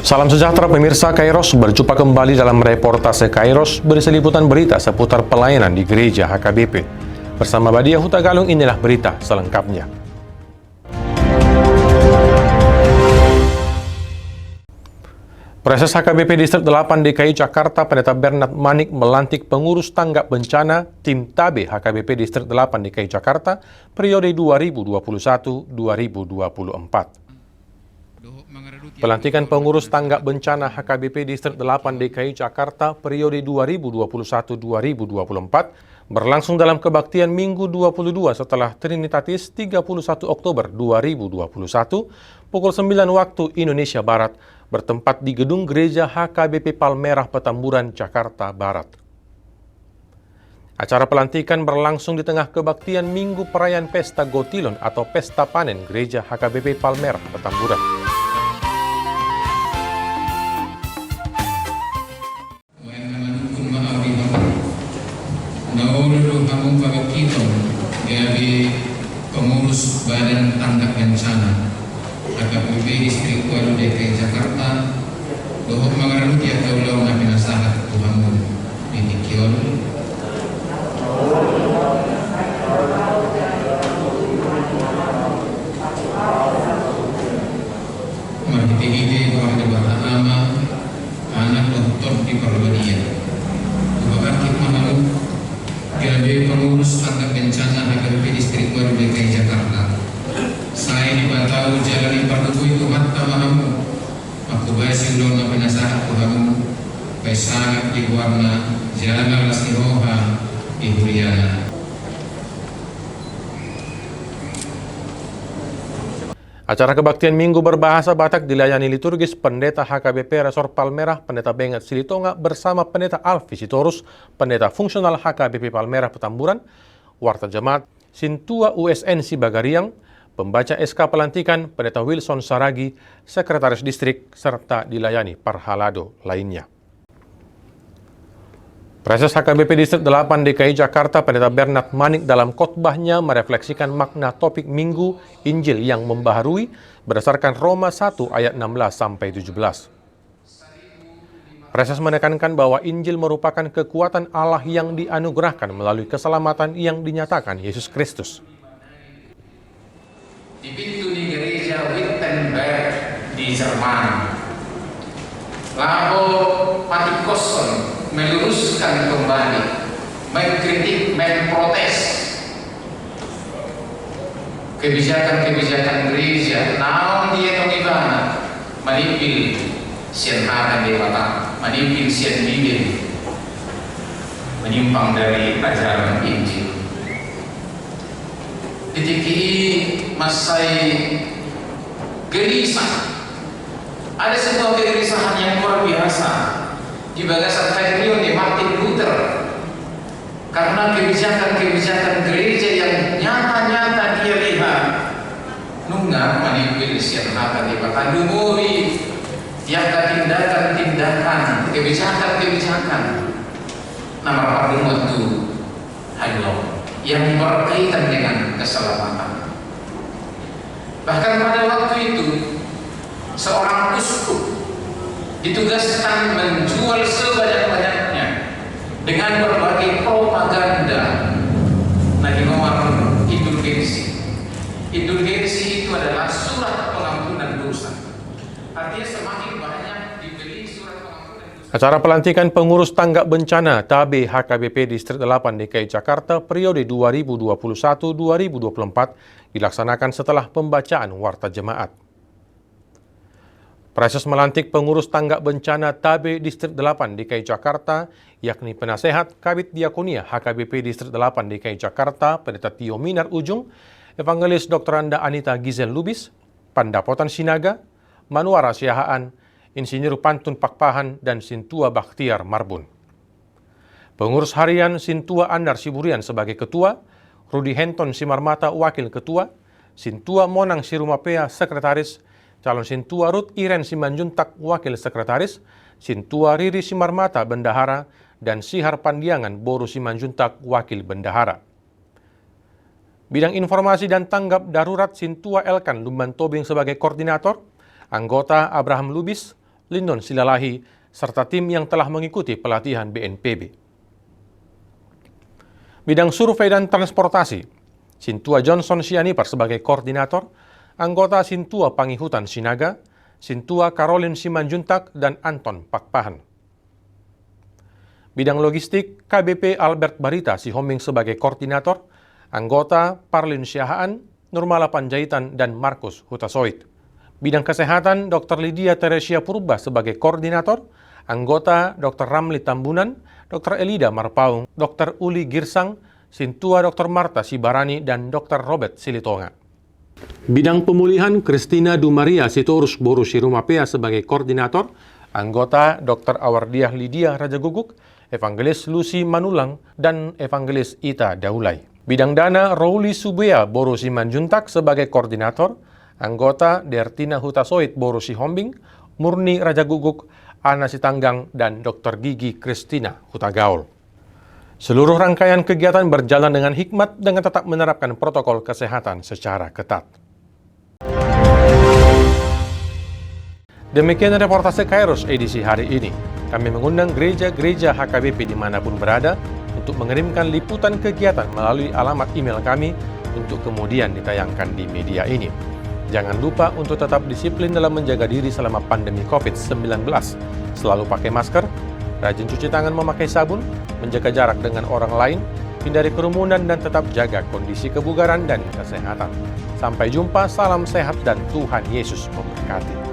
Salam sejahtera pemirsa Kairos, berjumpa kembali dalam reportase Kairos berisi liputan berita seputar pelayanan di Gereja HKBP. Bersama Badia Huta Galung, inilah berita selengkapnya. Proses HKBP Distrik 8 DKI Jakarta, Pendeta Bernard Manik melantik pengurus tanggap bencana tim TABE HKBP Distrik 8 DKI Jakarta periode 2021-2024. Pelantikan pengurus tanggap bencana HKBP Distrik 8 DKI Jakarta periode 2021-2024 berlangsung dalam kebaktian Minggu 22 setelah Trinitatis 31 Oktober 2021 pukul 9 waktu Indonesia Barat bertempat di gedung Gereja HKBP Palmerah Petamburan, Jakarta Barat. Acara pelantikan berlangsung di tengah kebaktian Minggu Perayaan Pesta Gotilon atau Pesta Panen Gereja HKBP Palmerah Petamburan. Pengurus Badan Tanggap Bencana HKBP Distrik 8 DKI Jakarta dohok mangarut ya kaulau na pinasahat Tuhanmu binikion marhiti-hiti doa debata ama anak doktor di Parwadia Tuhan mangarut Gereja Pengurus Tanggap Bencana HKBP Distrik 8 DKI Jakarta. Saya dibantu jalani pardukui Tuhan tamahamu. Aku baisi ulona penasahat Tuhanmu. Paisangat di warna jalan lasiroha di Huriana. Acara kebaktian Minggu berbahasa Batak dilayani liturgis Pendeta HKBP Resor Palmerah, Pendeta Bengat Silitonga bersama Pendeta Alfi Sitorus, Pendeta Fungsional HKBP Palmerah Petamburan, Warta Jemaat, Sintua USN Sibagariang, Pembaca SK Pelantikan, Pendeta Wilson Saragi, Sekretaris Distrik, serta dilayani Parhalado lainnya. Proses HKBP Distrik 8 DKI Jakarta, Pendeta Bernard Manik dalam khotbahnya merefleksikan makna topik Minggu Injil yang membaharui berdasarkan Roma 1 ayat 16-17. Proses menekankan bahwa Injil merupakan kekuatan Allah yang dianugerahkan melalui keselamatan yang dinyatakan Yesus Kristus. Di pintu di gereja Wittenberg di Jerman, Labo Patikoson meluruskan kembali, mengkritik, memprotes kebijakan-kebijakan gereja. Naon dia tongibana manipil sian hatan dewata, manipil sian bibir, menyimpang dari ajaran Injil. Titik ini masai gelisah. Ada sebuah kegelisahan yang luar biasa di bagasan Fedrion di Martin Luther karena kebijakan-kebijakan gereja yang nyata-nyata dia lihat nunggah manipul sian hata di bata dumuri tiap tindakan-tindakan kebijakan-kebijakan nama pardon waktu halau yang berkaitan dengan keselamatan. Bahkan pada waktu itu seorang uskup ditugaskan menjual sebanyak-banyaknya dengan berbagai propaganda nomor indulgensi. Indulgensi itu adalah surat pengampunan dosa. Artinya semakin banyak diberi surat pengampunan dosa. Acara pelantikan pengurus tanggap bencana TABE HKBP Distrik 8 DKI Jakarta periode 2021-2024 dilaksanakan setelah pembacaan Warta Jemaat. Proses melantik pengurus tanggap bencana TABE Distrik 8 DKI Jakarta, yakni Penasehat Kabid Diakonia HKBP Distrik 8 DKI Jakarta, Pendeta Tio Minar Ujung, Evangelis Dr. Anda Anita Gizel Lubis, Pandapotan Sinaga, Manuara Siahaan, Insinyur Pantun Pakpahan, dan Sintua Bakhtiar Marbun. Pengurus harian Sintua Andar Siburian sebagai Ketua, Rudi Henton Simarmata Wakil Ketua, Sintua Monang Sirumapea Sekretaris, calon Sintua Ruth Iren Simanjuntak Wakil Sekretaris, Sintua Riri Simarmata Bendahara, dan Sihar Pandiangan Boru Simanjuntak Wakil Bendahara. Bidang Informasi dan Tanggap Darurat Sintua Elkan Lumban Tobing sebagai Koordinator, anggota Abraham Lubis, Lindon Silalahi, serta tim yang telah mengikuti pelatihan BNPB. Bidang survei dan transportasi, Sintua Johnson Sianipar sebagai koordinator, anggota Sintua Pangihutan Sinaga, Sintua Caroline Simanjuntak, dan Anton Pakpahan. Bidang logistik, KBP Albert Barita Sihombing sebagai koordinator, anggota Parlin Syahaan, Nurmala Panjaitan, dan Markus Hutasoit. Bidang kesehatan, Dr. Lydia Teresia Purba sebagai koordinator, anggota Dr. Ramli Tambunan, Dr. Elida Marpaung, Dr. Uli Girsang, Sintua Dr. Marta Sibarani, dan Dr. Robert Silitonga. Bidang pemulihan, Kristina Dumaria Sitorus Boru Sirumapea sebagai koordinator, anggota Dr. Awardiah Lydia Rajaguguk, Evangelis Lucy Manulang, dan Evangelis Ita Daulay. Bidang dana, Rauli Subea Boru Simanjuntak sebagai koordinator, anggota Dertina Hutasoit Boru Sihombing, Murni Rajaguguk, Ana Sitanggang, dan Dr. Gigi Kristina Hutagaul. Seluruh rangkaian kegiatan berjalan dengan hikmat dengan tetap menerapkan protokol kesehatan secara ketat. Demikian reportase Kairos edisi hari ini. Kami mengundang gereja-gereja HKBP dimanapun berada untuk mengirimkan liputan kegiatan melalui alamat email kami untuk kemudian ditayangkan di media ini. Jangan lupa untuk tetap disiplin dalam menjaga diri selama pandemi COVID-19. Selalu pakai masker, rajin cuci tangan memakai sabun, menjaga jarak dengan orang lain, hindari kerumunan, dan tetap jaga kondisi kebugaran dan kesehatan. Sampai jumpa, salam sehat dan Tuhan Yesus memberkati.